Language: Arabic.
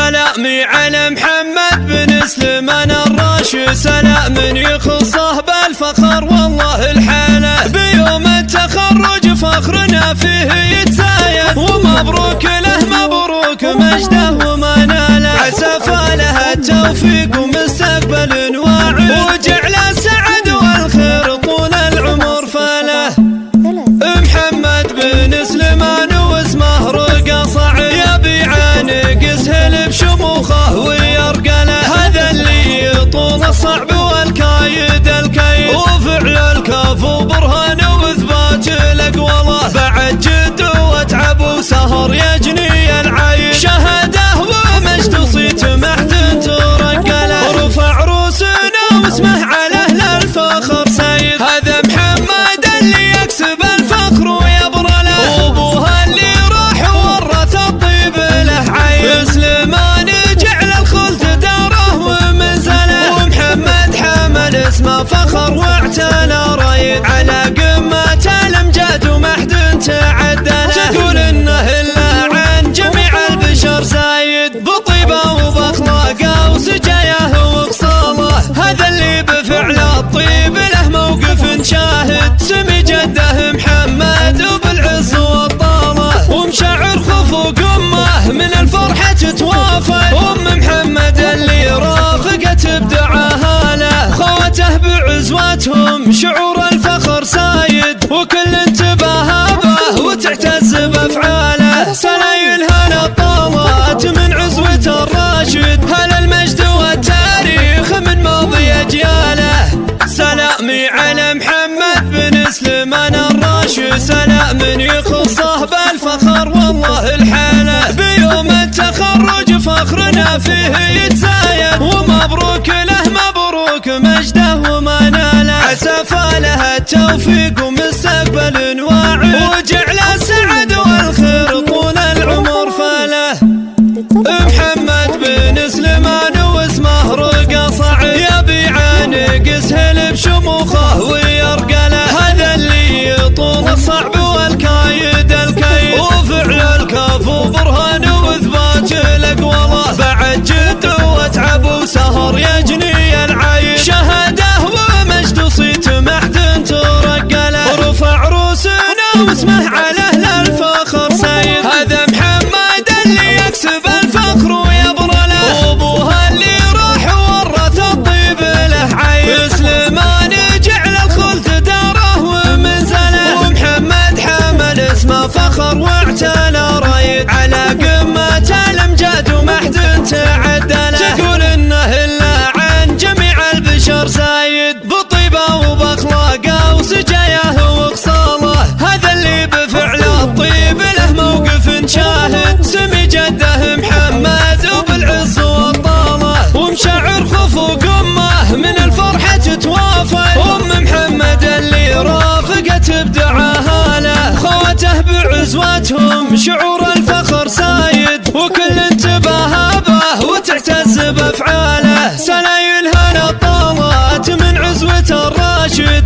سلامي على محمد بن سليمان الراشد، سلام يخصه بالفخر والله الحاله، بيوم التخرج فخرنا فيه يتزايد، ومبروك له مبروك مجده وما ناله، عسى فاله التوفيق ومستقبل واعد، وجعل السعد والخير طول العمر فاله. محمد بن سليمان واسمه رقى صعب، يبي عانق سهل بشموخه ويرقله، هذا اللي طول الصعب والكايد الكيد، وفعل الكاف وبرهان واثبات الاقوله، بعد جد وتعب وسهر يجني العيد، شهاده ومجد صيت محد ترقله، رفع روسنا واسمه على اهل الفخر سيد، هذا محمد اللي يكسب الفخر ويبرى له، وابوها اللي راح ورث الطيب له عين، سليمان جعل الخلد داره ومنزله، ومحمد حمل اسمه فخر واعتلى رايد، على قمة الامجاد ومحد تعدله، تقول انه الا عن جميع البشر زايد، بطيبه وباخلاقه وسجاياه وخصاله، هذا اللي بفعل الطيب له موقف شاهد، سمي جده محمد وبالعز والطاله، ومشاعر خفوق امه من الفرحه تتوافد، محمد اللي رافقت ابدعاها له، خوته بعزواتهم شعور الفخر سايد، وكل انتباه به وتعتز بافعاله، سلايل هلا طالت من عزوة الراشد، هلا المجد والتاريخ من ماضي اجياله، سلامي على محمد بن سليمان الراشد، سلام يخصه بالفخر والله الحاله، بيوم التخرج فخرنا فيه يتزايد، ومبروك له مبروك مجده وما ناله، عسى فاله التوفيق ومستقبل واعد، وجعل السعد والخير طول العمر فاله. محمد بن سليمان واسمه رقى صعب، يبي عانق سهل بشموخه ويرقله، هذا اللي طول الصعب والكايد الكيد، وفعل الكاف وبرهان واثبات الاقوله، بعد جد وتعب وسهر يجني العيد، شهاده ومجد صيت محد ترقله، رفع روسنا واسمه على اهل الفخر سيد، هذا محمد اللي يكسب الفخر ويبرى له، وابوها اللي راح ورث الطيب له عين، سليمان جعل الخلد داره ومنزله، ومحمد حمل اسمه فخر واعتلى رايد، على قمة الامجاد ومحد تعدله، تقول انه الا عن جميع البشر زايد، بطيبه وباخلاقه وسجاياه وخصاله، هذا اللي بفعل الطيب له موقف شاهد، سمي جده محمد وبالعز والطاله، ومشاعر خفوق امه من الفرحه تتوافد، محمد اللي رافقت ابدعاها له، خوته بعزواتهم شعور الفخر سايد، وكل انتباه به وتعتز بافعاله، سلايل هلا طالت من عزوة الراشد،